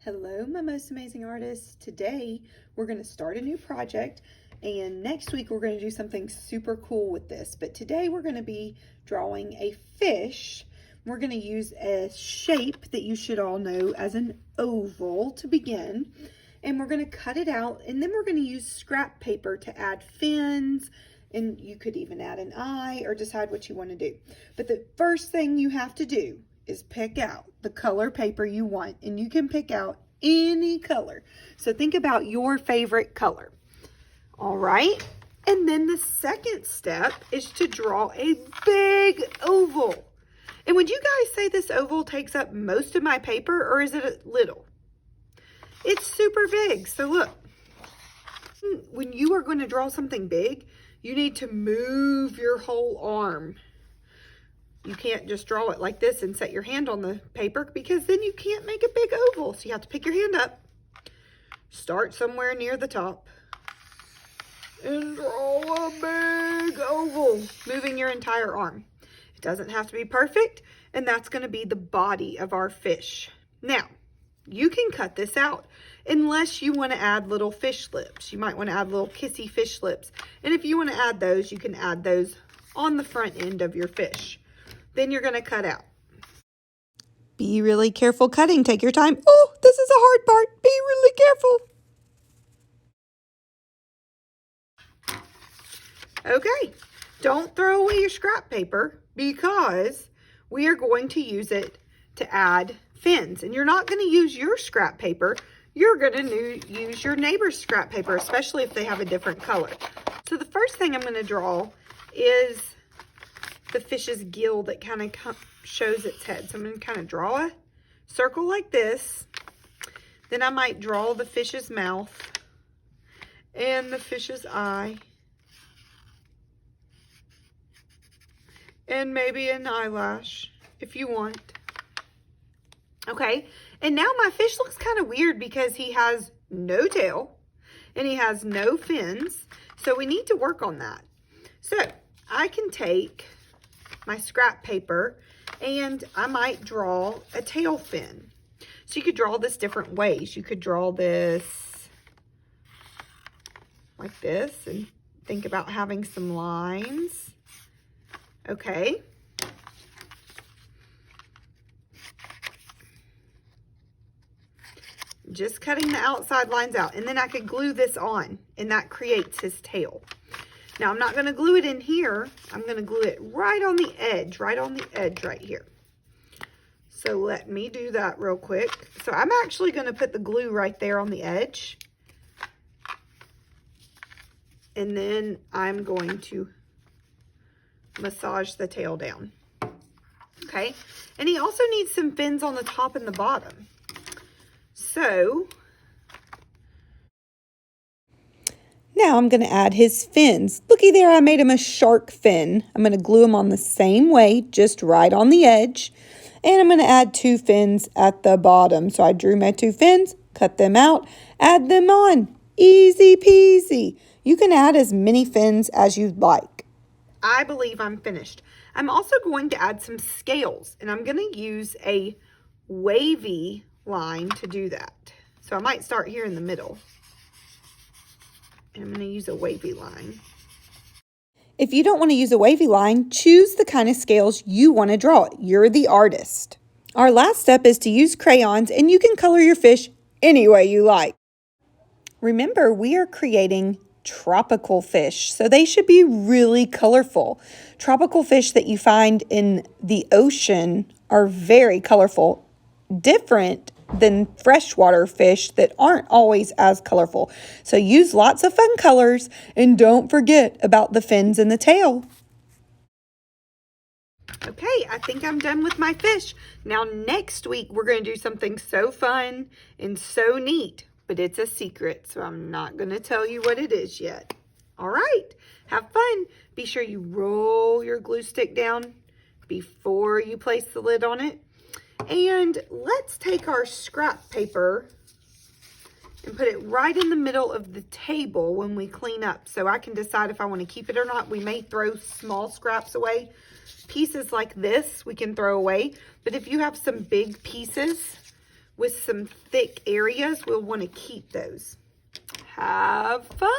Hello, my most amazing artists. Today we're going to start a new project, and next week we're going to do something super cool with this. But today we're going to be drawing a fish. We're going to use a shape that you should all know as an oval to begin, and we're going to cut it out, and then we're going to use scrap paper to add fins, and you could even add an eye or decide what you want to do. But the first thing you have to do is pick out the color paper you want, and you can pick out any color. So think about your favorite color. All right. And then the second step is to draw a big oval. And would you guys say this oval takes up most of my paper, or is it a little? It's super big. So look, when you are going to draw something big, you need to move your whole arm. You can't just draw it like this and set your hand on the paper, because then you can't make a big oval. So you have to pick your hand up, start somewhere near the top, and draw a big oval, moving your entire arm. It doesn't have to be perfect, and that's going to be the body of our fish. Now, you can cut this out unless you want to add little fish lips. You might want to add little kissy fish lips. And if you want to add those, you can add those on the front end of your fish. Then you're going to cut out. Be really careful cutting. Take your time. Oh, this is a hard part. Be really careful. Okay, don't throw away your scrap paper, because we are going to use it to add fins. And you're not going to use your scrap paper. You're going to use your neighbor's scrap paper, especially if they have a different color. So the first thing I'm going to draw is the fish's gill that kind of shows its head. So I'm going to kind of draw a circle like this. Then I might draw the fish's mouth and the fish's eye, and maybe an eyelash if you want. Okay, and now my fish looks kind of weird because he has no tail and he has no fins. So we need to work on that. So I can take my scrap paper and I might draw a tail fin. So you could draw this different ways. You could draw this like this and think about having some lines. Okay. Just cutting the outside lines out, and then I could glue this on, and that creates his tail. Now, I'm not going to glue it in here. I'm going to glue it right on the edge right here. So let me do that real quick. So I'm actually going to put the glue right there on the edge. And then I'm going to massage the tail down. Okay. And he also needs some fins on the top and the bottom. So now I'm going to add his fins. Looky there, I made him a shark fin. I'm going to glue him on the same way, just right on the edge. And I'm going to add 2 fins at the bottom. So I drew my 2 fins, cut them out, add them on. Easy peasy. You can add as many fins as you'd like. I believe I'm finished. I'm also going to add some scales, and I'm going to use a wavy line to do that. So I might start here in the middle. And I'm going to use a wavy line. If you don't want to use a wavy line, choose the kind of scales you want to draw. You're the artist. Our last step is to use crayons, and you can color your fish any way you like. Remember, we are creating tropical fish, so they should be really colorful. Tropical fish that you find in the ocean are very colorful, different than freshwater fish that aren't always as colorful. So use lots of fun colors, and don't forget about the fins and the tail. Okay, I think I'm done with my fish. Now next week we're going to do something so fun and so neat, but it's a secret, so I'm not going to tell you what it is yet. All right, have fun. Be sure you roll your glue stick down before you place the lid on it. And let's take our scrap paper and put it right in the middle of the table when we clean up, so I can decide if I want to keep it or not. We may throw small scraps away. Pieces like this we can throw away, but if you have some big pieces, with some thick areas. We'll want to keep those. Have fun!